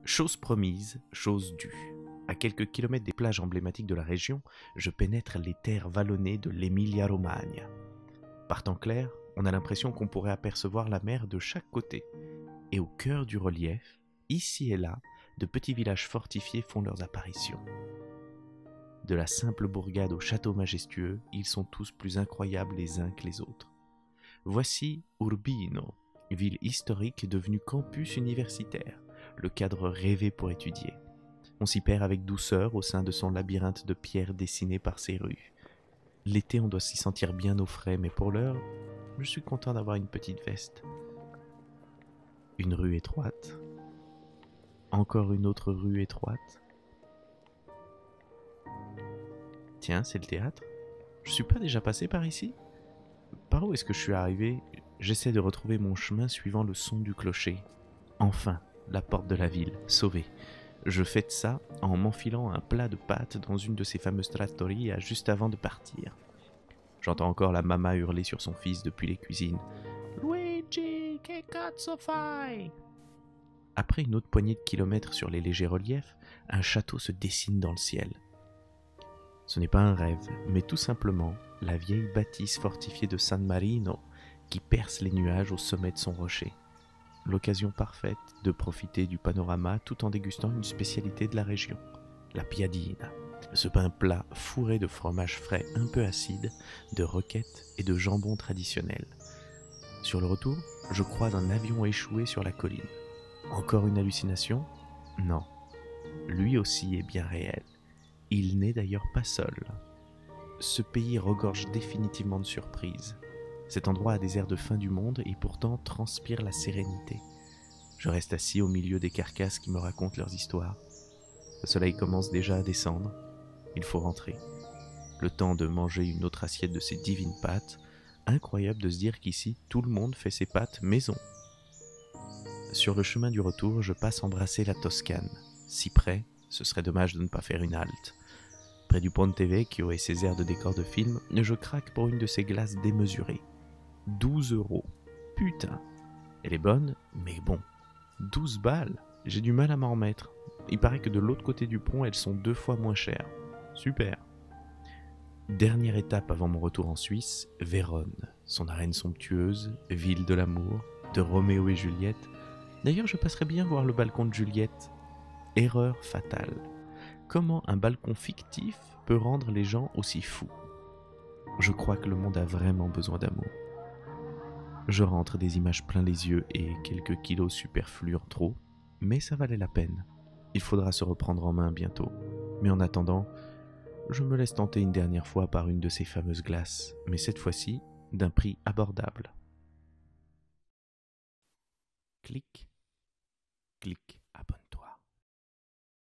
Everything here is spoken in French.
Chose promise, chose due. À quelques kilomètres des plages emblématiques de la région, je pénètre les terres vallonnées de l'Emilia-Romagna. Par temps clair, on a l'impression qu'on pourrait apercevoir la mer de chaque côté. Et au cœur du relief, ici et là, de petits villages fortifiés font leurs apparitions. De la simple bourgade au château majestueux, ils sont tous plus incroyables les uns que les autres. Voici Urbino, ville historique devenue campus universitaire, le cadre rêvé pour étudier. On s'y perd avec douceur au sein de son labyrinthe de pierres dessinées par ses rues. L'été, on doit s'y sentir bien au frais, mais pour l'heure, je suis content d'avoir une petite veste. Une rue étroite. Encore une autre rue étroite. Tiens, c'est le théâtre. Je suis pas déjà passé par ici ? Par où est-ce que je suis arrivé ? J'essaie de retrouver mon chemin suivant le son du clocher. Enfin, la porte de la ville, sauvée. Je fête ça en m'enfilant un plat de pâtes dans une de ces fameuses trattorias juste avant de partir. J'entends encore la maman hurler sur son fils depuis les cuisines. Luigi, che cazzo fai ? Après une autre poignée de kilomètres sur les légers reliefs, un château se dessine dans le ciel. Ce n'est pas un rêve, mais tout simplement la vieille bâtisse fortifiée de San Marino qui perce les nuages au sommet de son rocher. L'occasion parfaite de profiter du panorama tout en dégustant une spécialité de la région, la piadina. Ce pain plat fourré de fromage frais un peu acide, de roquettes et de jambon traditionnel. Sur le retour, je croise un avion échoué sur la colline. Encore une hallucination ? Non. Lui aussi est bien réel. Il n'est d'ailleurs pas seul. Ce pays regorge définitivement de surprises. Cet endroit a des airs de fin du monde et pourtant transpire la sérénité. Je reste assis au milieu des carcasses qui me racontent leurs histoires. Le soleil commence déjà à descendre. Il faut rentrer. Le temps de manger une autre assiette de ces divines pâtes. Incroyable de se dire qu'ici, tout le monde fait ses pâtes maison. Sur le chemin du retour, je passe embrasser la Toscane. Si près, ce serait dommage de ne pas faire une halte. Près du Ponte Vecchio et ses airs de décor de film, je craque pour une de ces glaces démesurées. 12 €. Putain. Elle est bonne, mais bon. 12 balles. J'ai du mal à m'en remettre. Il paraît que de l'autre côté du pont, elles sont 2 fois moins chères. Super. Dernière étape avant mon retour en Suisse, Vérone. Son arène somptueuse, ville de l'amour, de Roméo et Juliette. D'ailleurs, je passerais bien voir le balcon de Juliette. Erreur fatale. Comment un balcon fictif peut rendre les gens aussi fous ? Je crois que le monde a vraiment besoin d'amour. Je rentre des images plein les yeux et quelques kilos superflus en trop, mais ça valait la peine. Il faudra se reprendre en main bientôt. Mais en attendant, je me laisse tenter une dernière fois par une de ces fameuses glaces, mais cette fois-ci, d'un prix abordable. Clic, clic.